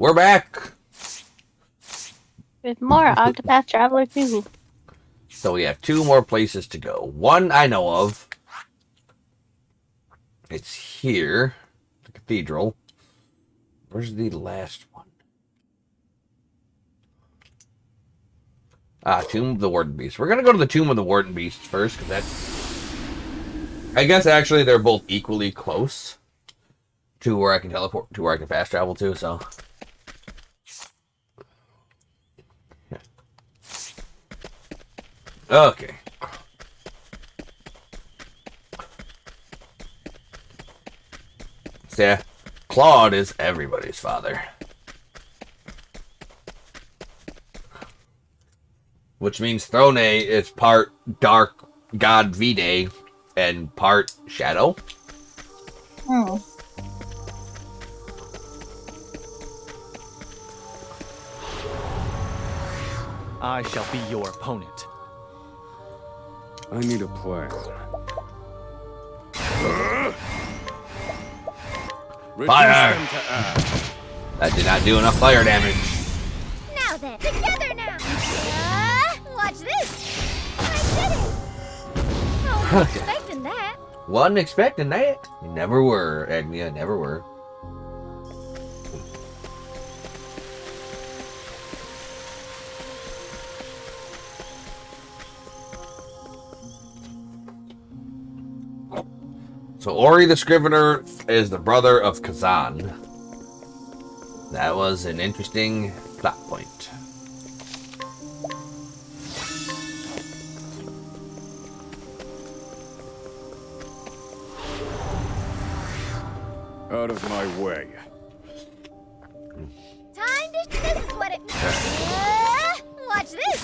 We're back. With more Octopath Traveler 2. So we have 2 more places to go. One I know of. It's here. The cathedral. Where's the last one? Tomb of the Warden Beast. We're going to go to the Tomb of the Warden Beast first, because that's... I guess actually they're both equally close to where I can teleport, to where I can fast travel to, so... Okay. So yeah, Claude is everybody's father. Which means Throne is part dark god V-Day and part shadow. Hmm. I shall be your opponent. I need a plan. Fire! That did not do enough fire damage. Now then, together now! Watch this! I did it! I wasn't expecting that. Wasn't expecting that. You never were, Agnia, never were. So Ori the Scrivener is the brother of Kazan. That was an interesting plot point. Out of my way. Time to... This is what it means. Watch this!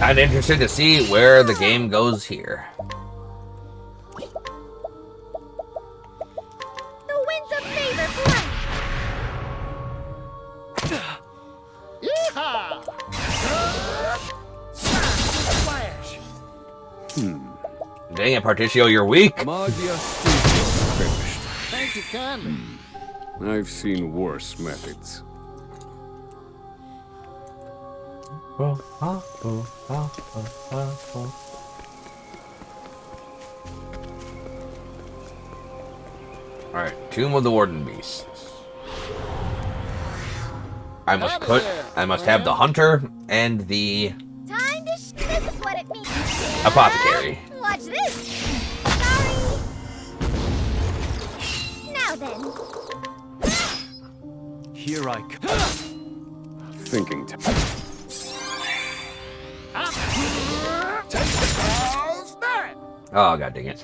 I'm interested to see where the game goes here. The winds of favor blow! Yeehaw! Flash! Dang it, Particio, you're weak. Magia is finished. Thank you kindly. I've seen worse methods. Alright, Tomb of the Warden Beasts. I must have the hunter and the Time to... This is what it means. apothecary. Watch this! Sorry! Now then. Here I come. Thinking time. Oh, god dang it.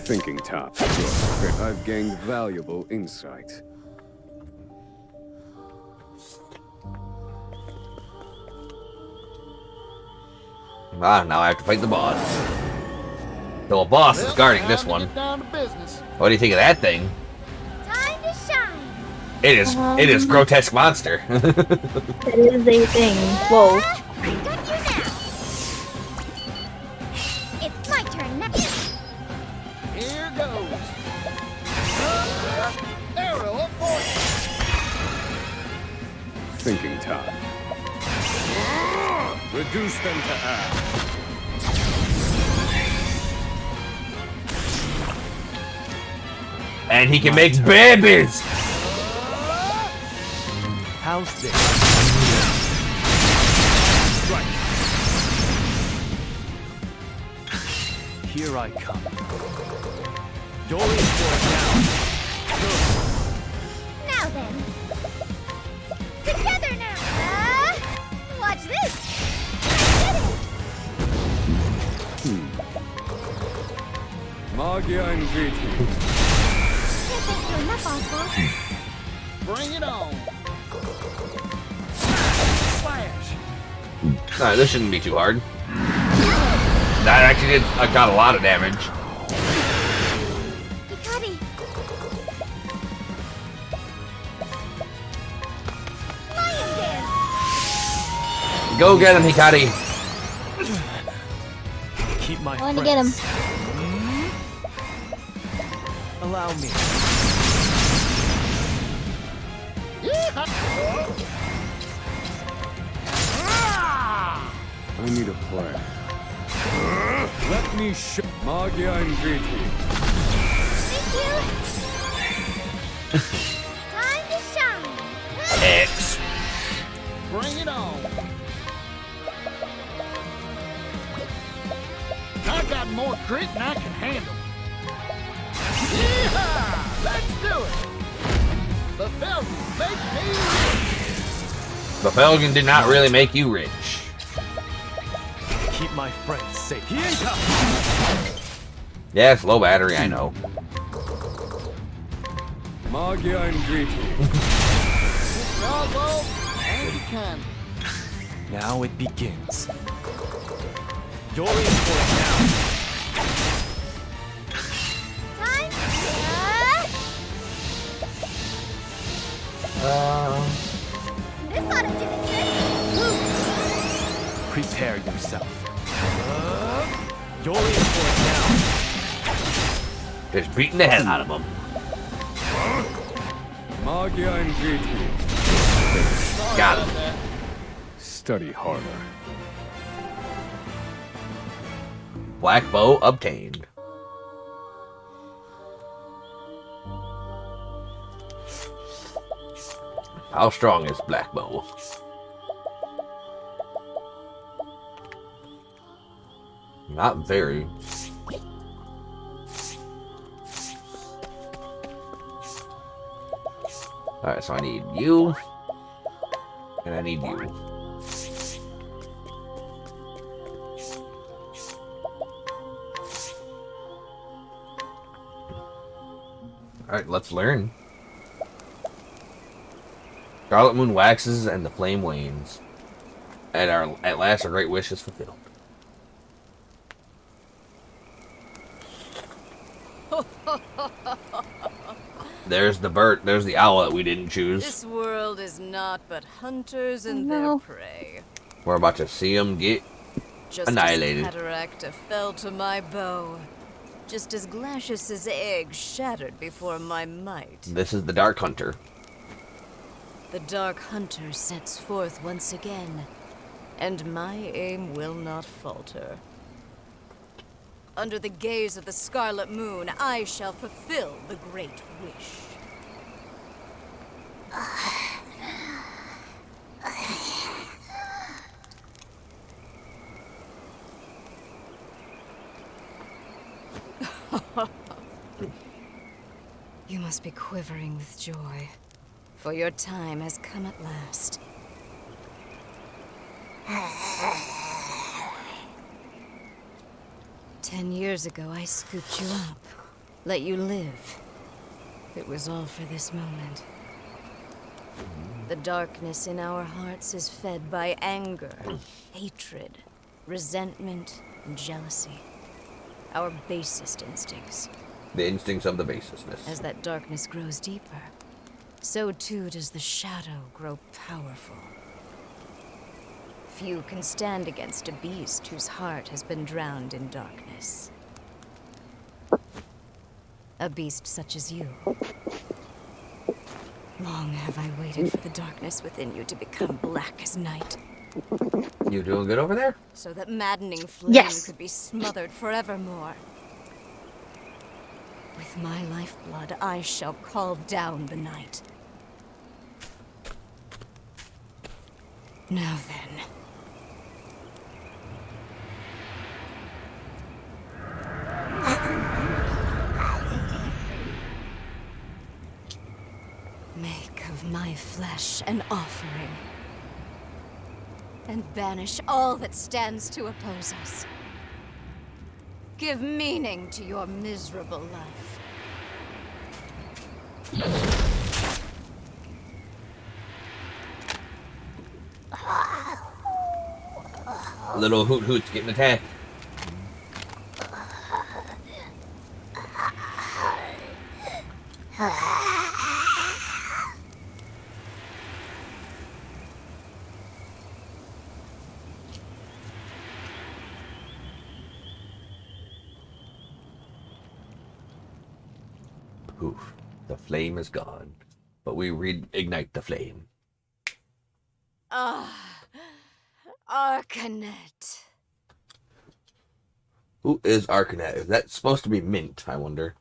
Thinking top. Good. I've gained valuable insight. Now I have to fight the boss. So a boss is guarding this one. What do you think of that thing? Time to shine! It is grotesque monster. It is a thing. Whoa. Got you now! It's my turn now. Here goes. Arrow of fortune. Thinking top. Reduce them to ash. And he can make babies! How's this? Right. Here I come. Going for it now. Now then. Together now. Watch this. I did it. Magia and Viti. Can't thank you enough, Oswald. Bring it on. Flash. Alright, this shouldn't be too hard. That actually got a lot of damage. Hikari. Lion dance. Go get him, Hikari. Keep my I want to get him. Allow me. I need a plan. Let me show Magia and Griti. Thank you. Time to shine. X. Bring it on. I got more grit than I can handle. Yeehaw! Let's do it. The Falcon make me rich. The Falcon did not really make you rich. Keep my friends safe. Yeah, it's low battery, I know. Magia and Griti. Bravo and you can. Now it begins. You're in for it now. Time. This ought to do the trick. Prepare yourself. You're in for it now. Just beating the hell out of them. Magia and Griti. Got him. Study harder. Black bow obtained. How strong is black bow? Not very. Alright, so I need you. And I need you. Alright, let's learn. Scarlet moon waxes and the flame wanes. At last our great wish is fulfilled. There's the bird. There's the owl that we didn't choose. This world is not but hunters and No. their prey. We're about to see them get Just annihilated. as Cataracta fell to my bow, just as Glacius's egg shattered before my might. This is the Dark Hunter. The Dark Hunter sets forth once again, and my aim will not falter. Under the gaze of the Scarlet Moon, I shall fulfill the Great Wish. You must be quivering with joy, for your time has come at last. 10 years ago, I scooped you up, let you live. It was all for this moment. The darkness in our hearts is fed by anger, hatred, resentment, and jealousy. Our basest instincts. The instincts of the basestness. As that darkness grows deeper, so too does the shadow grow powerful. Few can stand against a beast whose heart has been drowned in darkness. A beast such as you. Long have I waited for the darkness within you to become black as night, You doing good over there? so that maddening flame Yes. could be smothered forevermore. With my lifeblood, I shall call down the night. Now then. Make of my flesh an offering, and banish all that stands to oppose us. Give meaning to your miserable life. Little Hoot Hoot's getting attacked. Oof. The flame is gone. But we reignite the flame. Ah, Arcanet. Who is Arcanet? Is that supposed to be Mint, I wonder?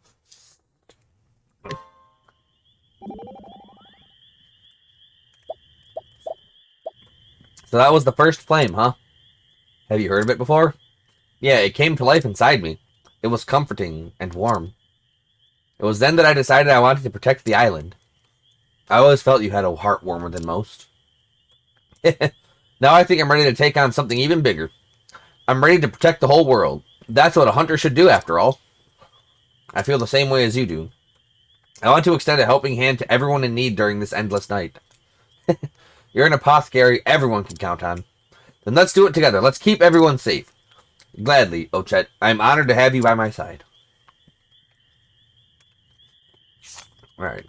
So that was the first flame, huh? Have you heard of it before? Yeah, it came to life inside me. It was comforting and warm. It was then that I decided I wanted to protect the island. I always felt you had a heart warmer than most. Now I think I'm ready to take on something even bigger. I'm ready to protect the whole world. That's what a hunter should do, after all. I feel the same way as you do. I want to extend a helping hand to everyone in need during this endless night. You're an apothecary everyone can count on. Then let's do it together. Let's keep everyone safe. Gladly, Ochet. I am honored to have you by my side. Alright.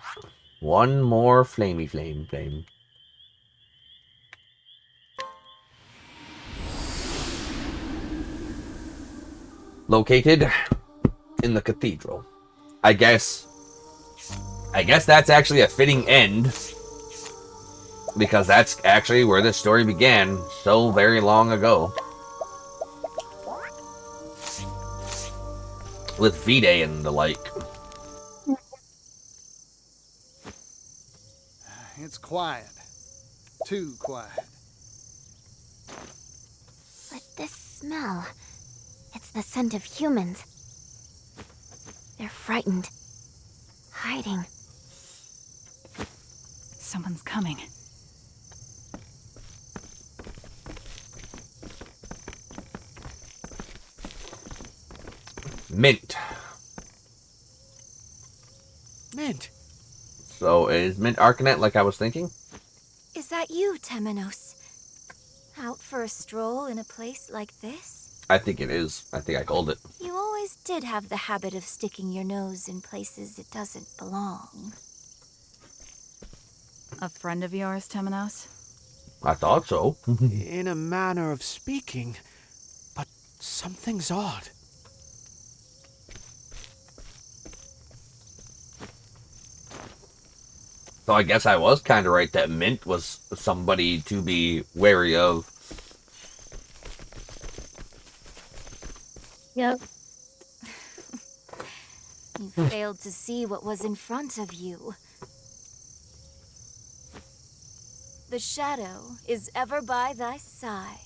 One more flame. Located in the cathedral. I guess that's actually a fitting end. Because that's actually where this story began so very long ago. With V-Day and the like. It's quiet. Too quiet. But this smell, it's the scent of humans. They're frightened. Hiding. Someone's coming. Mint. Mint. So is Mint Arcanet like I was thinking? Is that you, Temenos? Out for a stroll in a place like this? I think it is. I think I called it. You always did have the habit of sticking your nose in places it doesn't belong. A friend of yours, Temenos? I thought so. In a manner of speaking, but something's odd. So I guess I was kind of right that Mint was somebody to be wary of. Yep. You failed to see what was in front of you. The shadow is ever by thy side.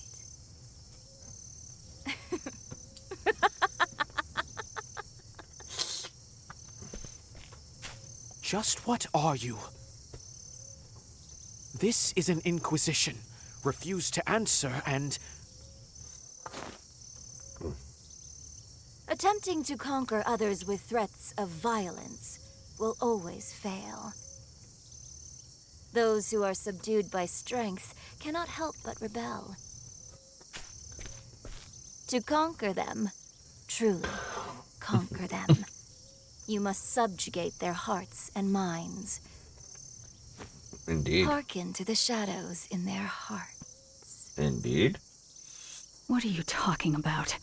Just what are you? This is an inquisition. Refuse to answer and... Attempting to conquer others with threats of violence will always fail. Those who are subdued by strength cannot help but rebel. To conquer them, truly conquer them, you must subjugate their hearts and minds. Indeed. Hearken to the shadows in their hearts. Indeed. What are you talking about?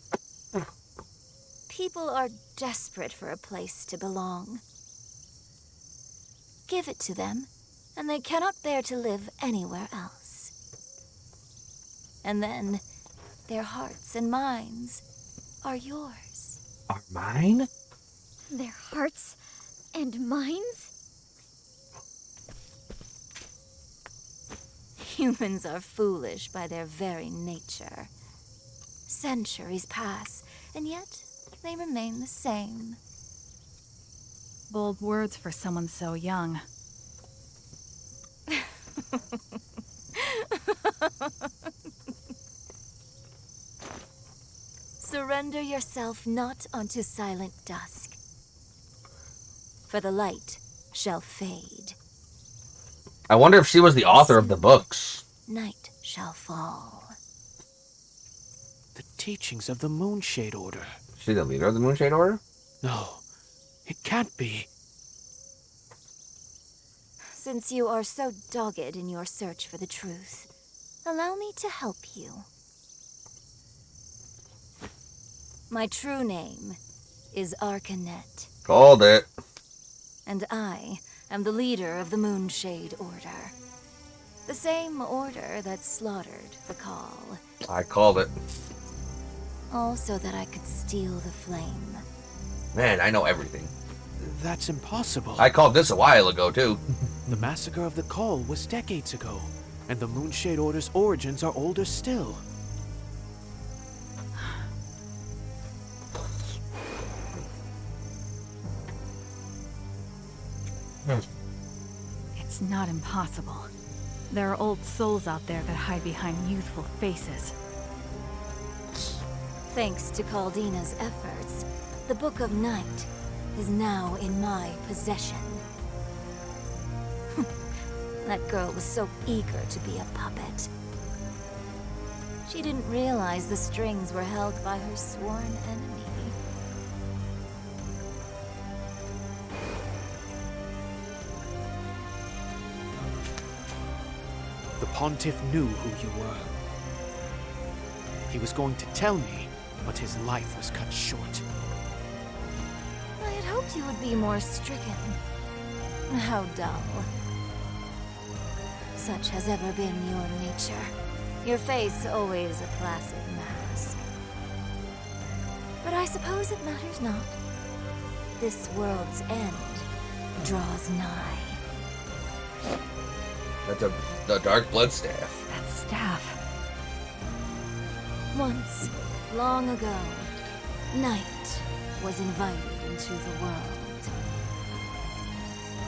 People are desperate for a place to belong. Give it to them, and they cannot bear to live anywhere else. And then, their hearts and minds are yours. Are mine? Their hearts and minds? Humans are foolish by their very nature. Centuries pass, and yet they remain the same. Bold words for someone so young. Surrender yourself not unto silent dusk, for the light shall fade. I wonder if she was the author of the books. Night shall fall. the teachings of the Moonshade Order. She's the leader of the Moonshade Order? No, it can't be. Since you are so dogged in your search for the truth, allow me to help you. My true name is Arcanet. Called it. And I am the leader of the Moonshade Order. The same order that slaughtered the Call. I called it. All so that I could steal the flame. Man, I know everything. That's impossible. I called this a while ago, too. The massacre of the Call was decades ago, and the Moonshade Order's origins are older still. It's not impossible. There are old souls out there that hide behind youthful faces. Thanks to Caldina's efforts, the Book of Night is now in my possession. That girl was so eager to be a puppet. She didn't realize the strings were held by her sworn enemy. The Pontiff knew who you were. He was going to tell me, but his life was cut short. I had hoped you would be more stricken. How dull. Such has ever been your nature. Your face always a placid mask. But I suppose it matters not. This world's end draws nigh. That's the Dark Blood Staff. That staff. Once, long ago, night was invited into the world.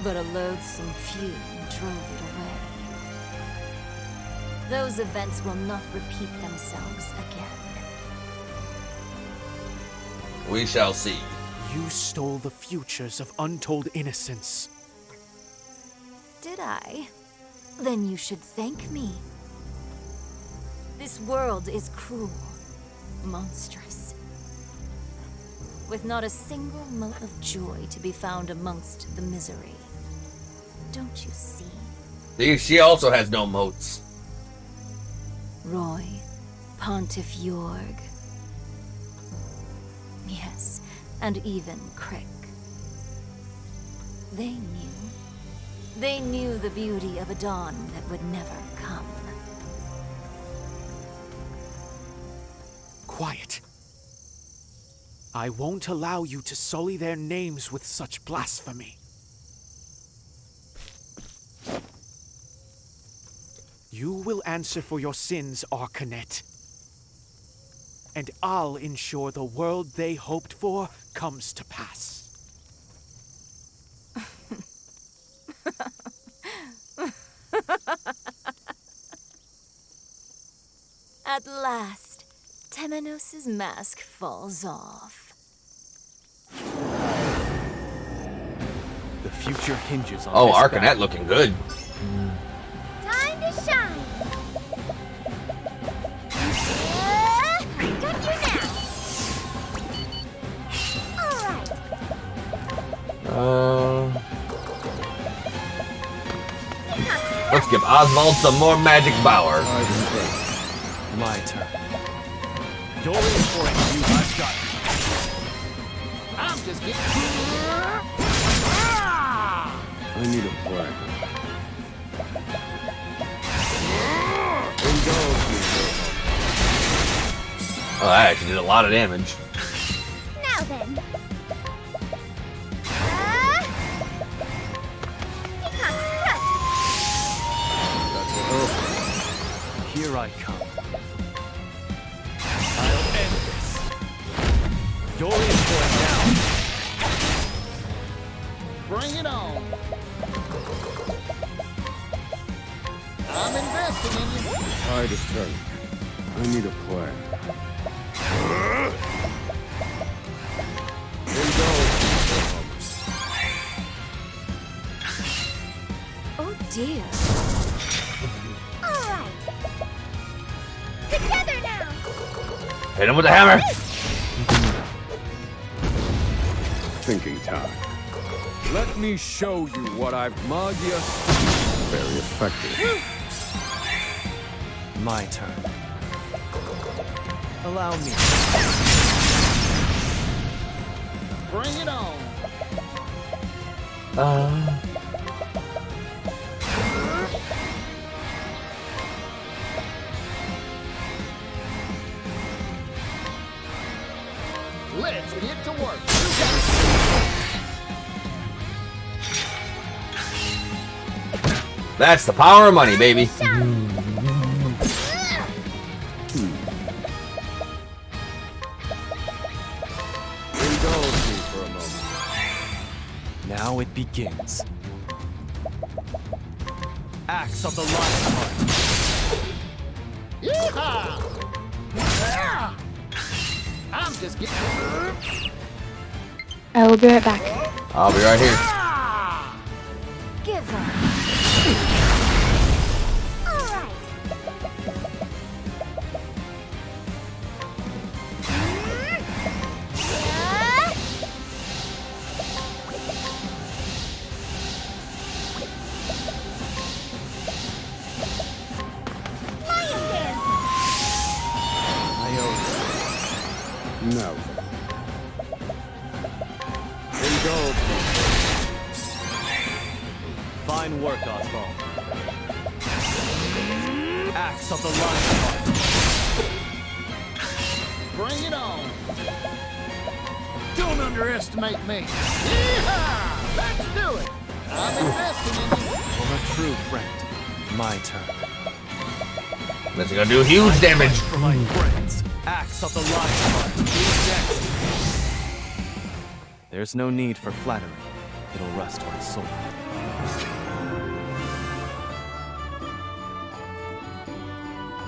But a loathsome few drove it away. Those events will not repeat themselves again. We shall see. You stole the futures of untold innocence. Did I? Then you should thank me. This world is cruel, monstrous, with not a single mote of joy to be found amongst the misery. Don't you see? She also has no moats. Roy, Pontiff Jorg. Yes, and even Crick. They knew. They knew the beauty of a dawn that would never come. Quiet. I won't allow you to sully their names with such blasphemy. You will answer for your sins, Arcanet. And I'll ensure the world they hoped for comes to pass. At last, Temenos' mask falls off. The future hinges on Oh, this Arcanet battle. looking good. Time to shine. Got you now. All right. Let's give Oswald some more magic power. My turn. You're in for it, you. I've got it. I'm just getting. I need a plan. Indulge me. Oh, that actually did a lot of damage. Now then. Peacock's Crush. Here I come. I'll end this. You're in for it now. Bring it on. I'm investing in you. Tide is turning. I need a plan. Indulge me for a moment. Oh dear. All right. Together now. Hit him with the hammer. Thinking time. Let me show you what I've Magia. Very effective. My turn. Allow me. Bring it on. Let's get to work. That's the power of money, baby. Indulge me for a moment. Now it begins. Axe of the Lionheart. Yeehaw! I'm just getting. I will be right back. I'll be right here. Give up. All right. Lion dance. No. Indulge me. Fine work, Oswald. Axe of the Lionheart. Bring it on. Don't underestimate me. Yeehaw! Let's do it. I'm investing in you. For a true friend, my turn. This is gonna do huge damage. For my friends, Axe of the Lionheart. Who's next? There's no need for flattery. It'll rust my soul.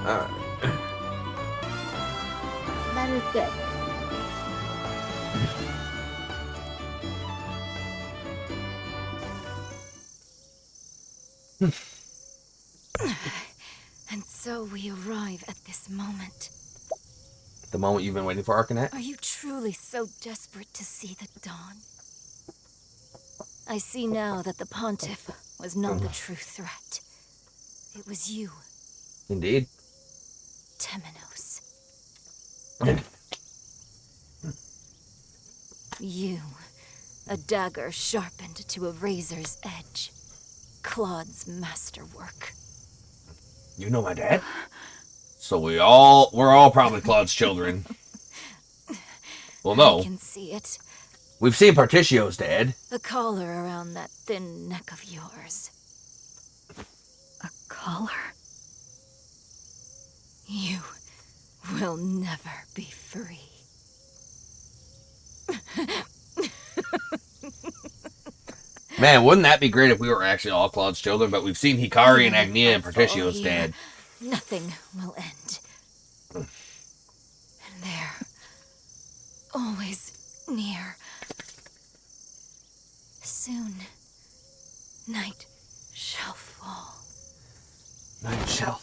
Alright. That is good. And so we arrive at this moment. The moment you've been waiting for, Arcanet? Are you truly so desperate to see the dawn? I see now that the Pontiff was not the true threat. It was you, Indeed. Temenos. You, a dagger sharpened to a razor's edge. Claude's masterwork. You know my dad? So we're all probably Claude's children. Well, no. I can see it. We've seen Partitio's dad. The collar around that thin neck of yours. A collar? You will never be free. Man, wouldn't that be great if we were actually all Claude's children, but we've seen Hikari and Agnia and Partitio's dad. Nothing will end. And there, always near. Soon, night shall fall. Night shall.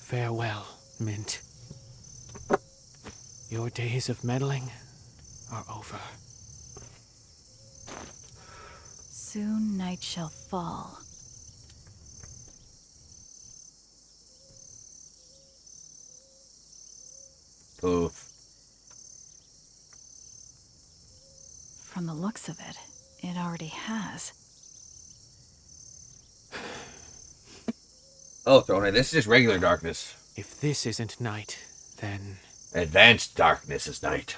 Farewell, Mint. Your days of meddling are over. Soon night shall fall. Oof. From the looks of it, it already has. Oh, Throne, this is just regular darkness. If this isn't night, then... Advanced darkness is night.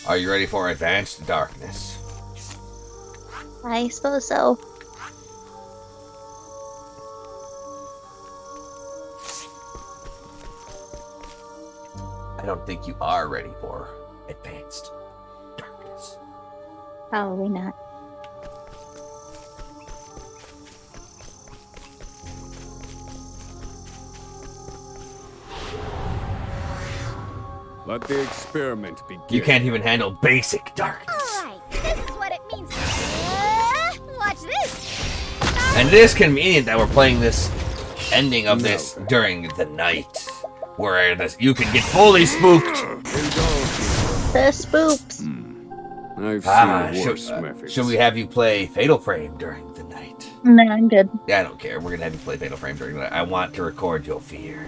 Are you ready for advanced darkness? I suppose so. I don't think you are ready for advanced darkness. Probably not. Let the experiment begin. You can't even handle basic darkness. All right. This is what it means. Watch this. And it is convenient that we're playing this ending of this during the night, where you can get fully spooked. The spoops. I've seen worse methods. Should we have you play Fatal Frame during the night? No, I'm good. Yeah, I don't care. We're gonna have you play Fatal Frame during the night. I want to record your fear.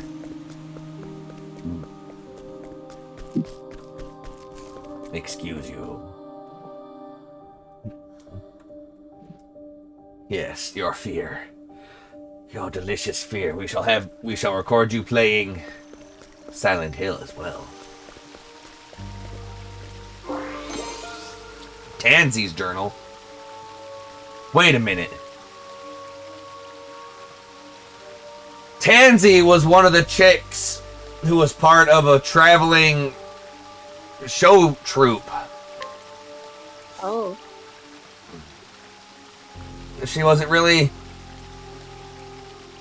Excuse you. Yes, your fear. Your delicious fear. We shall record you playing Silent Hill as well. Tansy's journal. Wait a minute. Tansy was one of the chicks who was part of a traveling show troupe. Oh. She wasn't really...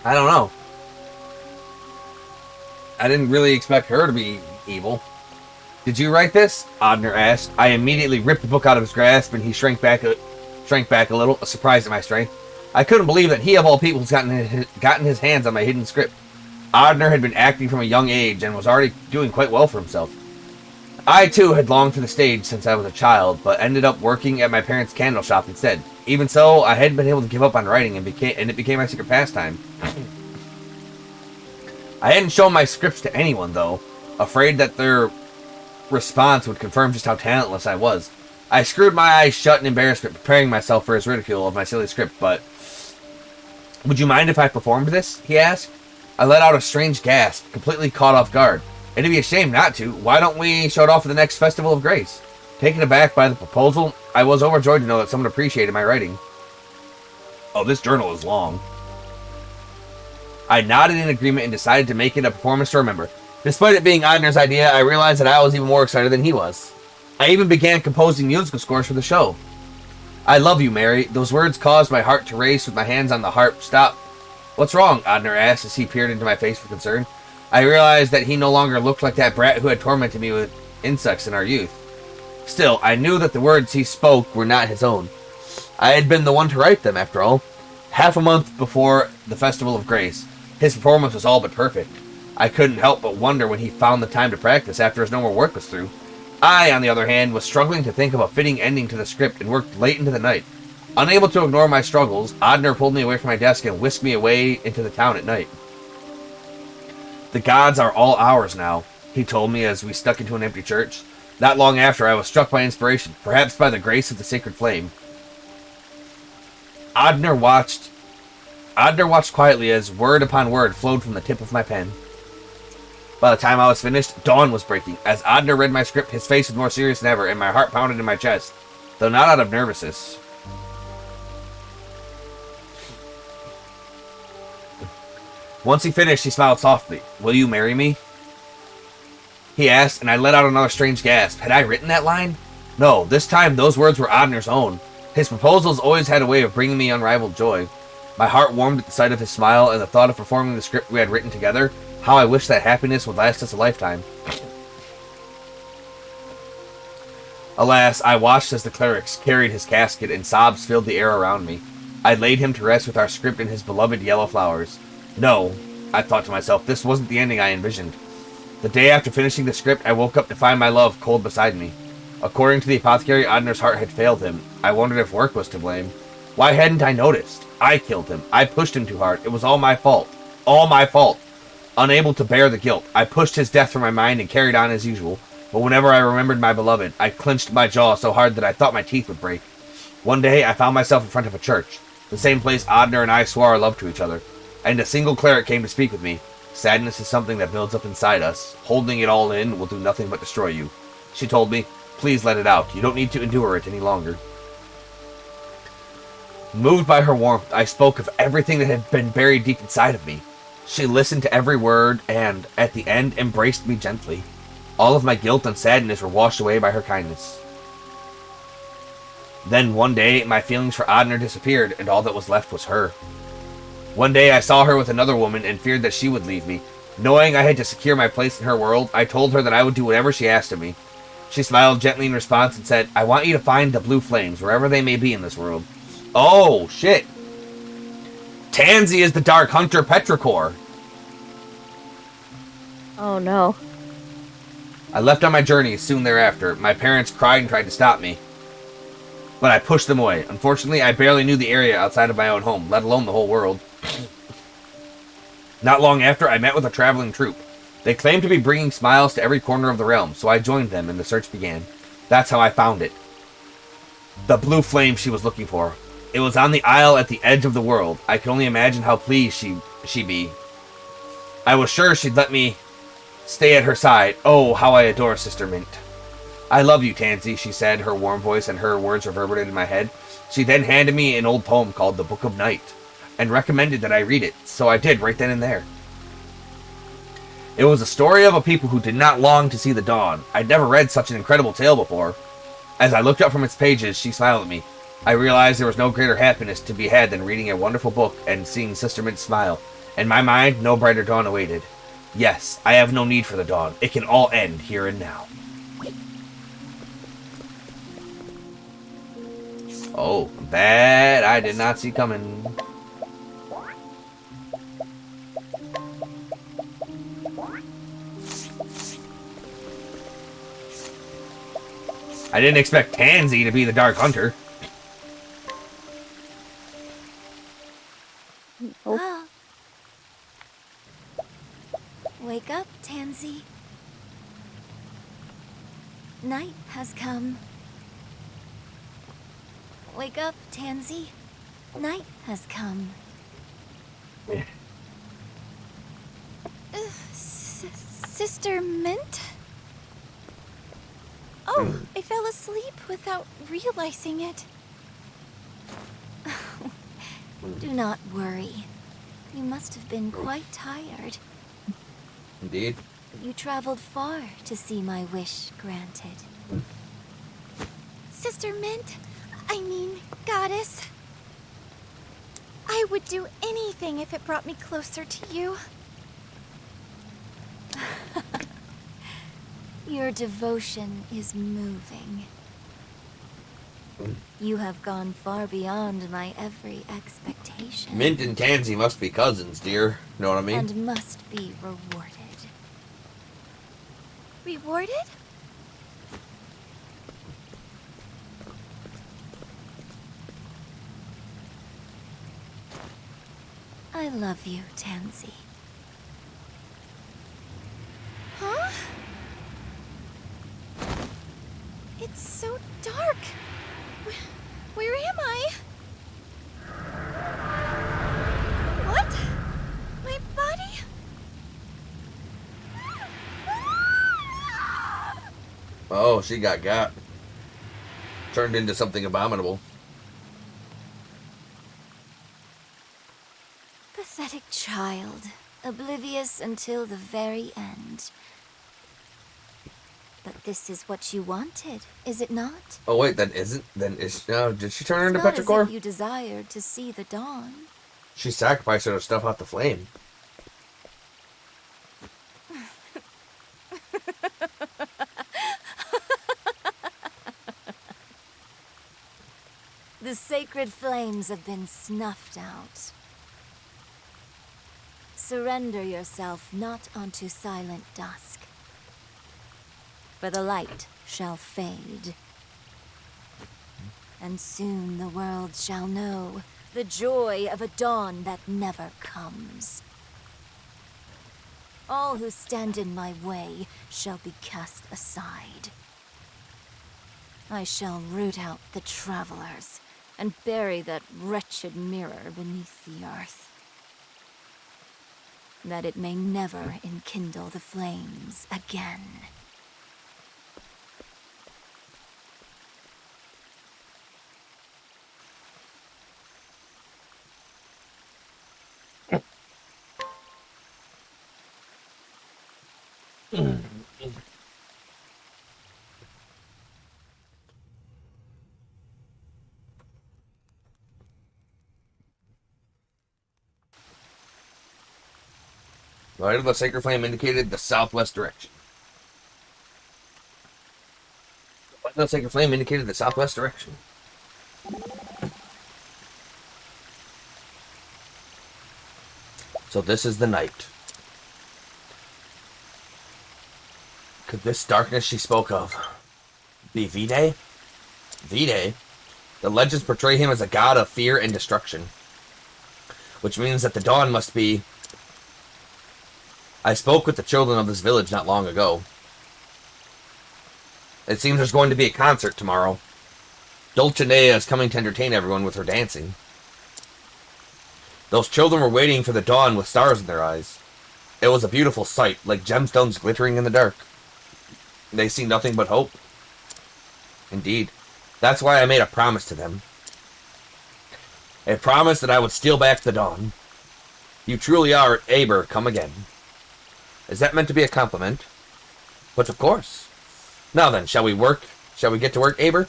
I don't know. I didn't really expect her to be evil. Did you write this? Odner asked. I immediately ripped the book out of his grasp, and he shrank back a little, surprised at my strength. I couldn't believe that he, of all people, has gotten his hands on my hidden script. Odner had been acting from a young age and was already doing quite well for himself. I, too, had longed for the stage since I was a child, but ended up working at my parents' candle shop instead. Even so, I hadn't been able to give up on writing, and it became my secret pastime. I hadn't shown my scripts to anyone, though, afraid that their response would confirm just how talentless I was. I screwed my eyes shut in embarrassment, preparing myself for his ridicule of my silly script, but... Would you mind if I performed this? He asked. I let out a strange gasp, completely caught off guard. It'd be a shame not to. Why don't we show it off at the next Festival of Grace? Taken aback by the proposal, I was overjoyed to know that someone appreciated my writing. Oh, this journal is long. I nodded in agreement and decided to make it a performance to remember. Despite it being Odner's idea, I realized that I was even more excited than he was. I even began composing musical scores for the show. I love you, Mary. Those words caused my heart to race with my hands on the harp. Stop. What's wrong? Odner asked as he peered into my face with concern. I realized that he no longer looked like that brat who had tormented me with insects in our youth. Still, I knew that the words he spoke were not his own. I had been the one to write them, after all. Half a month before the Festival of Grace, his performance was all but perfect. I couldn't help but wonder when he found the time to practice after his normal work was through. I, on the other hand, was struggling to think of a fitting ending to the script and worked late into the night. Unable to ignore my struggles, Odner pulled me away from my desk and whisked me away into the town at night. The gods are all ours now, he told me as we stuck into an empty church. Not long after, I was struck by inspiration, perhaps by the grace of the sacred flame. Odner watched quietly as word upon word flowed from the tip of my pen. By the time I was finished, dawn was breaking. As Odner read my script, his face was more serious than ever, and my heart pounded in my chest, though not out of nervousness. Once he finished, he smiled softly. Will you marry me? He asked, and I let out another strange gasp. Had I written that line? No, this time those words were Odner's own. His proposals always had a way of bringing me unrivaled joy. My heart warmed at the sight of his smile and the thought of performing the script we had written together. How I wished that happiness would last us a lifetime. Alas, I watched as the clerics carried his casket and sobs filled the air around me. I laid him to rest with our script and his beloved yellow flowers. No, I thought to myself, this wasn't the ending I envisioned. The day after finishing the script, I woke up to find my love cold beside me. According to the apothecary, Odner's heart had failed him. I wondered if work was to blame. Why hadn't I noticed? I killed him. I pushed him too hard. It was all my fault. All my fault. Unable to bear the guilt, I pushed his death from my mind and carried on as usual. But whenever I remembered my beloved, I clenched my jaw so hard that I thought my teeth would break. One day, I found myself in front of a church, the same place Odner and I swore our love to each other. And a single cleric came to speak with me. Sadness is something that builds up inside us. Holding it all in will do nothing but destroy you. She told me, please let it out. You don't need to endure it any longer. Moved by her warmth, I spoke of everything that had been buried deep inside of me. She listened to every word and, at the end, embraced me gently. All of my guilt and sadness were washed away by her kindness. Then one day, my feelings for Odner disappeared, and all that was left was her. One day I saw her with another woman and feared that she would leave me. Knowing I had to secure my place in her world, I told her that I would do whatever she asked of me. She smiled gently in response and said, I want you to find the blue flames, wherever they may be in this world. Oh, shit. Tansy is the Dark Hunter Petrichor. Oh no. I left on my journey soon thereafter. My parents cried and tried to stop me, but I pushed them away. Unfortunately, I barely knew the area outside of my own home, let alone the whole world. Not long after, I met with a traveling troupe. They claimed to be bringing smiles to every corner of the realm, so I joined them and the search began. That's how I found it. The blue flame she was looking for. It was on the isle at the edge of the world. I can only imagine how pleased she'd be. I was sure she'd let me stay at her side. Oh, how I adore Sister Mint. I love you, Tansy, she said, her warm voice and her words reverberated in my head. She then handed me an old poem called The Book of Night, and recommended that I read it, so I did right then and there. It was a story of a people who did not long to see the dawn. I'd never read such an incredible tale before. As I looked up from its pages, she smiled at me. I realized there was no greater happiness to be had than reading a wonderful book and seeing Sister Mint smile. In my mind, no brighter dawn awaited. Yes, I have no need for the dawn. It can all end here and now. Oh, that I did not see coming. I didn't expect Tansy to be the Dark Hunter. Oh. Wake up, Tansy. Night has come. Wake up, Tansy. Night has come. Sister Mint? Oh, I fell asleep without realizing it. Do not worry. You must have been quite tired. Indeed. You traveled far to see my wish granted. Sister Mint, I mean, Goddess. I would do anything if it brought me closer to you. Your devotion is moving. You have gone far beyond my every expectation. Mint and Tansy must be cousins, dear. Know what I mean? And must be rewarded. Rewarded? I love you, Tansy. Huh? It's so dark. Where am I? What? My body? Oh, she got. Turned into something abominable. Pathetic child, oblivious until the very end. But this is what you wanted, is it not? Oh wait, that isn't. Then is did she turn her into It's not as petrichor? if you desired to see the dawn. She sacrificed her to stuff out the flame. The sacred flames have been snuffed out. Surrender yourself not unto silent dusk, for the light shall fade. And soon the world shall know the joy of a dawn that never comes. All who stand in my way shall be cast aside. I shall root out the travelers and bury that wretched mirror beneath the earth, that it may never enkindle the flames again. The light of the sacred flame indicated the southwest direction. The light of the sacred flame indicated the southwest direction. So this is the night. Could this darkness she spoke of be V-Day? V-Day? The legends portray him as a god of fear and destruction, which means that the dawn must be I spoke with the children of this village not long ago. It seems there's going to be a concert tomorrow. Dulcinea is coming to entertain everyone with her dancing. Those children were waiting for the dawn with stars in their eyes. It was a beautiful sight, like gemstones glittering in the dark. They see nothing but hope. Indeed. That's why I made a promise to them. A promise that I would steal back the dawn. You truly are Aber come again. Is that meant to be a compliment? But of course. Now then, shall we work? Shall we get to work, Aber?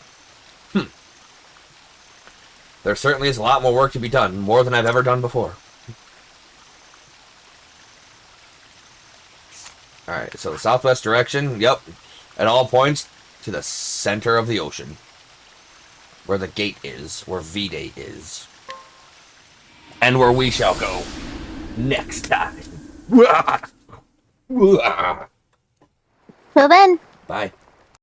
There certainly is a lot more work to be done, more than I've ever done before. Alright, so the southwest direction, yep. At all points to the center of the ocean. Where the gate is, where V-Day is. And where we shall go next time. Till then. Bye.